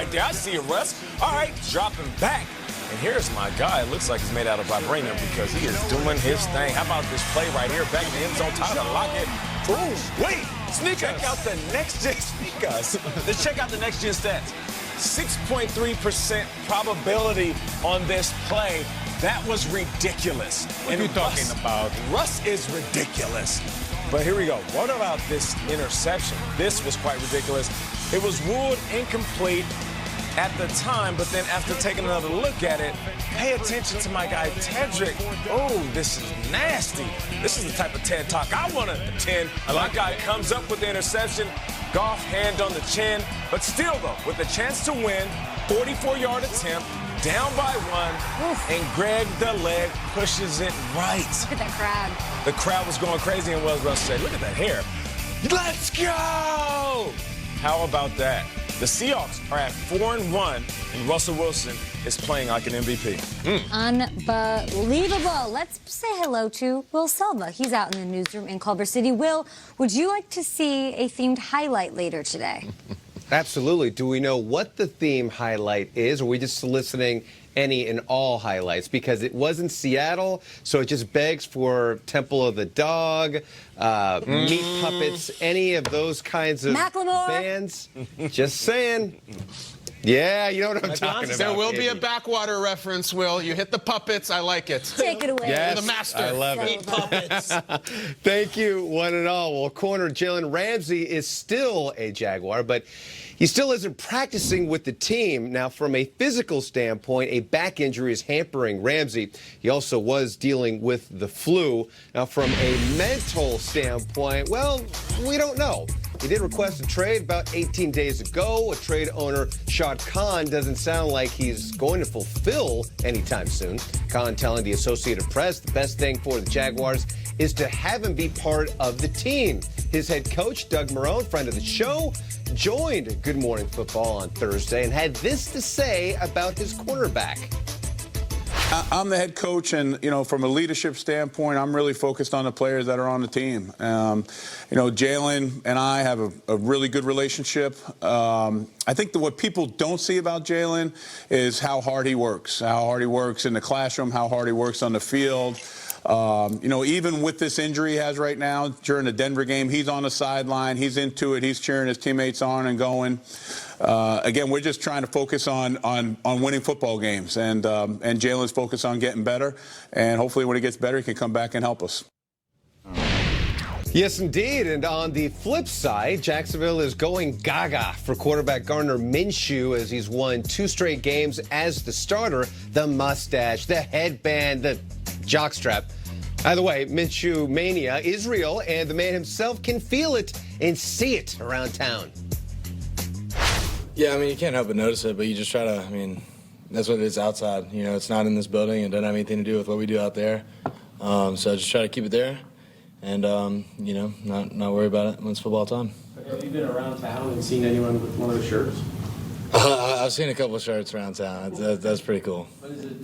right there. I see you, Russ. All right, dropping back. And here's my guy. It looks like he's made out of vibranium because he is doing his thing. How about this play right here? Back in the end zone, time to lock it. Boom. Wait. Check out the next-gen sneakers. Let's check out the next-gen stats. 6.3% probability on this play. That was ridiculous. What are you talking about? Russ is ridiculous. But here we go. What about this interception? This was quite ridiculous. It was ruled incomplete at the time, but then after taking another look at it, pay attention to my guy, Tedrick. Oh, this is nasty. This is the type of TED Talk I want to attend. My guy comes up with the interception, Goff hand on the chin, but still, though, with a chance to win, 44-yard attempt, down by one, and Greg the leg pushes it right. Look at that crowd. The crowd was going crazy, and Russ said, look at that hair. Let's go! How about that? The Seahawks are at 4-1, and Russell Wilson is playing like an MVP. Unbelievable. Let's say hello to Will Selva. He's out in the newsroom in Culver City. Will, would you like to see a themed highlight later today? Absolutely. Do we know what the theme highlight is, or are we just soliciting any and all highlights? Because it was in Seattle, so it just begs for Temple of the Dog, Meat Puppets, any of those kinds of bands. Just saying. Yeah, you know what I'm talking about. There will be a backwater reference, Will. You hit the puppets. I like it. Take it away. Yes, the master. I love it. Meat puppets. Thank you, one and all. Well, corner Jalen Ramsey is still a Jaguar, but he still isn't practicing with the team. Now, from a physical standpoint, a back injury is hampering Ramsey. He also was dealing with the flu. Now, from a mental standpoint, well, we don't know. He did request a trade about 18 days ago. A trade owner, Shad Khan, doesn't sound like he's going to fulfill anytime soon. Khan telling the Associated Press the best thing for the Jaguars is to have him be part of the team. His head coach, Doug Marrone, friend of the show, joined Good Morning Football on Thursday and had this to say about his quarterback. I'm the head coach, and, from a leadership standpoint, I'm really focused on the players that are on the team. Jalen and I have a really good relationship. I think that what people don't see about Jalen is how hard he works in the classroom, how hard he works on the field. Even with this injury he has right now during the Denver game, he's on the sideline, he's into it, he's cheering his teammates on and going. Again, we're just trying to focus on winning football games, and Jalen's focused on getting better, and hopefully when he gets better, he can come back and help us. Yes, indeed. And on the flip side, Jacksonville is going gaga for quarterback Gardner Minshew as he's won 2 straight games as the starter. The mustache, the headband, the jockstrap. Either way, Minshew mania is real, and the man himself can feel it and see it around town. Yeah, you can't help but notice it, but you just try to, that's what it is outside. It's not in this building. It doesn't have anything to do with what we do out there. So I just try to keep it there and, not worry about it when it's football time. Have you been around town and seen anyone with one of the shirts? I've seen a couple of shirts around town. That's pretty cool. But is it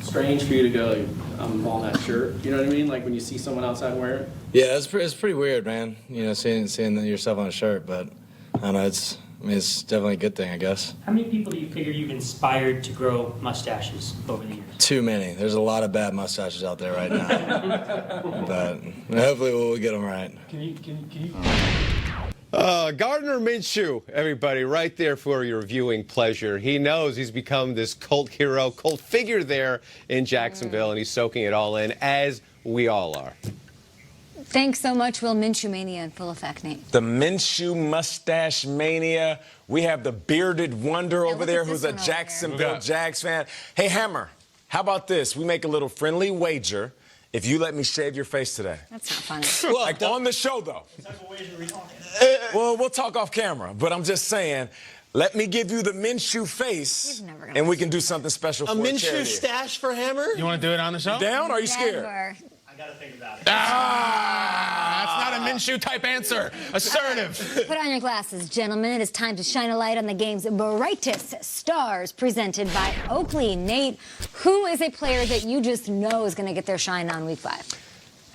strange for you to go, like, I'm on that shirt? You know what I mean? Like when you see someone outside wearing it? Yeah, it's pretty weird, man. Seeing yourself on a shirt, but I don't know, it's definitely a good thing, I guess. How many people do you figure you've inspired to grow mustaches over the years? Too many. There's a lot of bad mustaches out there right now. But hopefully we'll get them right. Can you? Gardner Minshew, everybody, right there for your viewing pleasure. He knows he's become this cult hero, cult figure there in Jacksonville, and he's soaking it all in, as we all are. Thanks so much, Will. Minshew mania in full effect, Nate. The Minshew mustache mania. We have the bearded wonder over there who's a Jacksonville Jags fan. Hey, Hammer, how about this? We make a little friendly wager if you let me shave your face today. That's not funny. Like on the show, though. What type of wager are we talking? Well, we'll talk off camera, but I'm just saying, let me give you the Minshew face, and we can do something special for a Minshew charity. stash for Hammer? You want to do it on the show? Down, or are you scared? I got to think about it. That's not a Minshew type answer. Assertive. Put on your glasses, gentlemen. It is time to shine a light on the game's brightest stars, presented by Oakley. Nate, who is a player that you just know is going to get their shine on Week 5?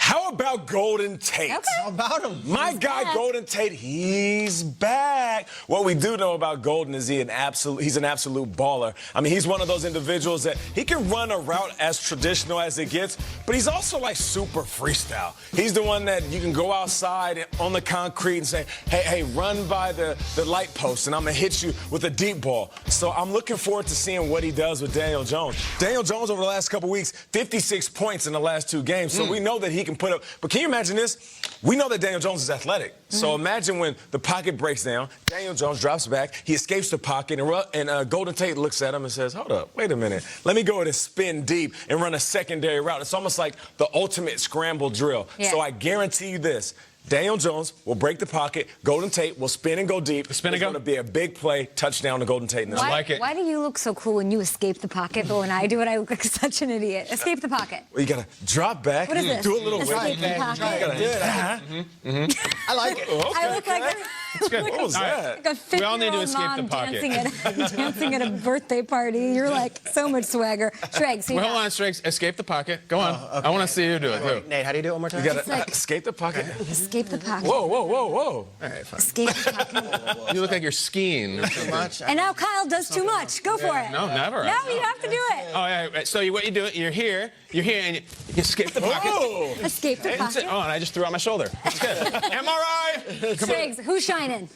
How about Golden Tate? Okay. How about him? My guy, back. Golden Tate, he's back. What we do know about Golden is he's an absolute baller. I mean, he's one of those individuals that he can run a route as traditional as it gets, but he's also like super freestyle. He's the one that you can go outside on the concrete and say, hey, run by the light post, and I'm going to hit you with a deep ball. So I'm looking forward to seeing what he does with Daniel Jones. Daniel Jones, over the last couple weeks, 56 points in the last 2 games, so we know that he can put up. But can you imagine this? We know that Daniel Jones is athletic. So imagine when the pocket breaks down, Daniel Jones drops back, he escapes the pocket, and Golden Tate looks at him and says, hold up, wait a minute. Let me go and spin deep and run a secondary route. It's almost like the ultimate scramble drill. Yeah. So I guarantee you this. Daniel Jones will break the pocket. Golden Tate will spin and go deep. Spin and it's go. going to be a big play, touchdown to Golden Tate. In this Why, like it. why do you look so cool when you escape the pocket, but when I do it, I look like such an idiot? Escape the pocket. Well, you got to drop back, What is this? do a little Escape the pocket. I like it. I look like That's good. What was that? like a We all need to 50-year-old escape mom the pocket. dancing at a birthday party. You're like so much swagger. Shreg, so you Well, got- hold on, Strix. Escape the pocket. Go on. I want to see you do it, too. Nate, how do you do it one more time? You got to like- escape the pocket. escape the pocket. Whoa, whoa, whoa, whoa. All right, fine. Escape the pocket. You look like you're skiing. Too much. And now Kyle does too much. Go for it. No, never. No, you have to do it. Oh, yeah. Right. So what you do, you're here, and you escape the pocket. Whoa. Escape the That's it. pocket. Oh, and I just threw out my shoulder. That's good. MRI. Shriggs, who's shining?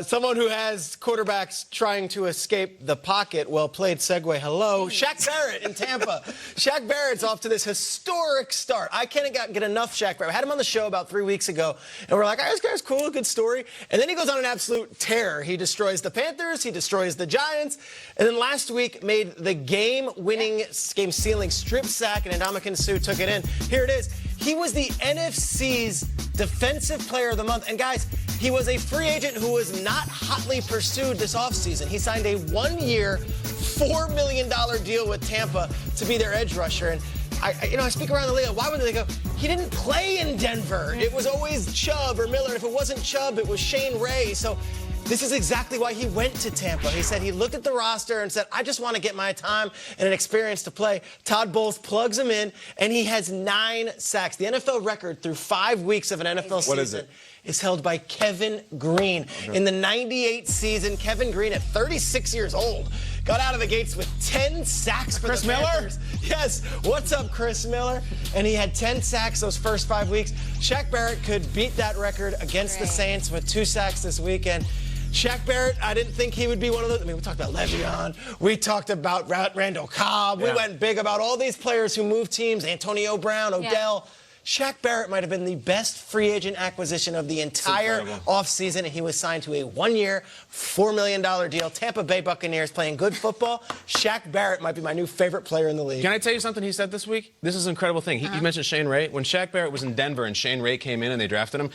Someone who has quarterbacks trying to escape the pocket. Well played segue. Hello. Shaq Barrett in Tampa. Shaq Barrett's off to this historic start. I can't get enough Shaq Barrett. I had him on the show about 3 weeks ago, and we're like, oh, this guy's cool, good story. And then he goes on an absolute tear. He destroys the Panthers. He destroys the Giants. And then last week made the game-winning, game-sealing strip sack, and Ndamukong Suh took it in. Here it is. He was the NFC's Defensive Player of the Month. And guys, he was a free agent who was not hotly pursued this offseason. He signed a 1-year, $4 million deal with Tampa to be their edge rusher. And I speak around the league. Why would they go? He didn't play in Denver. It was always Chubb or Miller. And if it wasn't Chubb, it was Shane Ray. So this is exactly why he went to Tampa. He said he looked at the roster and said, I just want to get my time and an experience to play. Todd Bowles plugs him in, and he has 9 sacks. The NFL record through 5 weeks of an NFL What is season it? is held by Kevin Green. In the 98 season, Kevin Green, at 36 years old, got out of the gates with 10 sacks for Chris the Miller? Panthers. Yes. What's up, Chris Miller? And he had 10 sacks those first 5 weeks. Shaq Barrett could beat that record against the Saints with 2 sacks this weekend. Shaq Barrett, I didn't think he would be one of those. I mean, we talked about Le'Veon. We talked about Randall Cobb. We went big about all these players who moved teams, Antonio Brown, Odell. Shaq Barrett might have been the best free agent acquisition of the entire offseason, and he was signed to a 1-year, $4 million deal. Tampa Bay Buccaneers playing good football. Shaq Barrett might be my new favorite player in the league. Can I tell you something he said this week? This is an incredible thing. He mentioned Shane Ray. When Shaq Barrett was in Denver and Shane Ray came in and they drafted him,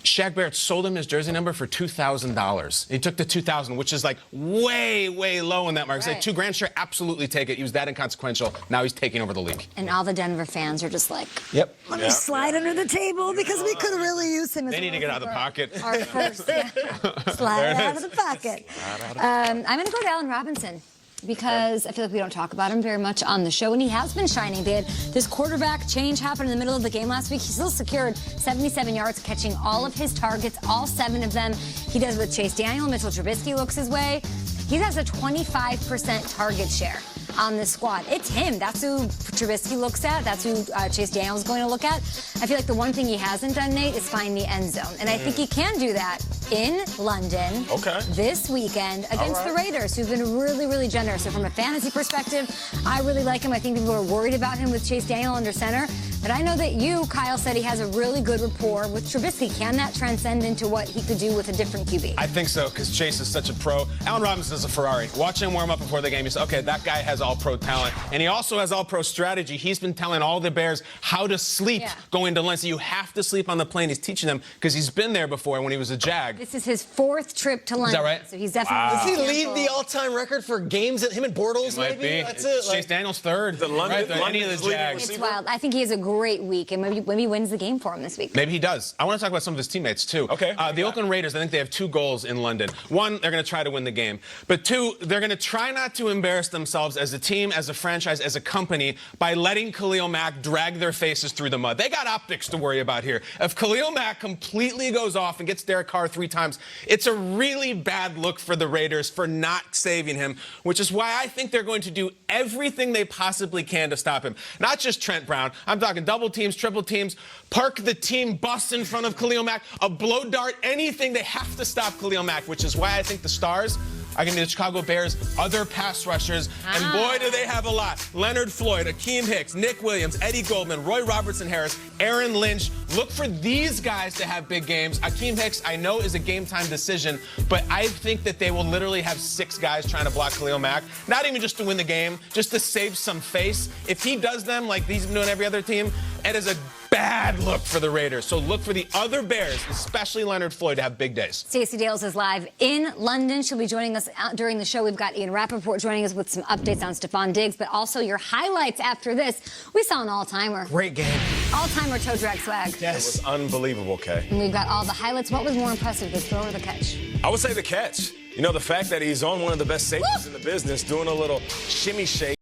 Shaq Barrett sold him his jersey number for $2,000. He took the $2,000, which is like way, way low in that market. It's like $2,000, sure, absolutely take it. He was that inconsequential. Now he's taking over the league. And all the Denver fans are just like, Yep. let me slide under the table because we could really use him. As They need to get out of the pocket. Our first, slide out of the pocket. I'm going to go to Allen Robinson, because I feel like we don't talk about him very much on the show, and he has been shining. They had this quarterback change happen in the middle of the game last week. He still secured 77 yards, catching all of his targets, all 7 of them. He does with Chase Daniel. Mitchell Trubisky looks his way. He has a 25% target share on this squad. It's him. That's who Trubisky looks at. That's who Chase Daniel is going to look at. I feel like the one thing he hasn't done, Nate, is find the end zone. And I think he can do that in London this weekend against the Raiders, who've been really, really generous. So from a fantasy perspective, I really like him. I think people are worried about him with Chase Daniel under center. But I know that you, Kyle, said he has a really good rapport with Trubisky. Can that transcend into what he could do with a different QB? I think so, because Chase is such a pro. Allen Robinson is a Ferrari. Watch him warm up before the game. You say, okay, that guy has all-pro talent. And he also has all-pro strategy. He's been telling all the Bears how to sleep going to London. So you have to sleep on the plane. He's teaching them, because he's been there before when he was a Jag. This is his 4th trip to London. Is that right? So he's definitely. Does he lead the all-time record for games at him and Bortles? Might maybe be. that's it. Chase Daniels 3rd. The London, right? Any of the Jags. It's wild. I think he has a great week, and maybe wins the game for him this week. Maybe he does. I want to talk about some of his teammates, too. Okay. The Oakland Raiders, I think they have 2 goals in London. 1, they're going to try to win the game. But 2, they're going to try not to embarrass themselves as a team, as a franchise, as a company by letting Khalil Mack drag their faces through the mud. They got optics to worry about here. If Khalil Mack completely goes off and gets Derek Carr 3 times, it's a really bad look for the Raiders for not saving him, which is why I think they're going to do everything they possibly can to stop him. Not just Trent Brown. I'm talking double teams, triple teams, park the team bus in front of Khalil Mack, a blow dart, anything. They have to stop Khalil Mack, which is why I think the Stars are going to be the Chicago Bears' other pass rushers. And boy, do they have a lot. Leonard Floyd, Akeem Hicks, Nick Williams, Eddie Goldman, Roy Robertson-Harris, Aaron Lynch. Look for these guys to have big games. Akeem Hicks, I know, is a game-time decision, but I think that they will literally have 6 guys trying to block Khalil Mack. Not even just to win the game, just to save some face. If he does them like he's been doing every other team, it is a bad look for the Raiders. So look for the other Bears, especially Leonard Floyd, to have big days. Stacey Dales is live in London. She'll be joining us during the show. We've got Ian Rappaport joining us with some updates on Stephon Diggs, but also your highlights after this. We saw an all-timer. Great game. All-timer toe drag swag. Yes. It was unbelievable, Kay. And we've got all the highlights. What was more impressive, the throw or the catch? I would say the catch. You know, the fact that he's on one of the best safeties in the business, doing a little shimmy shake.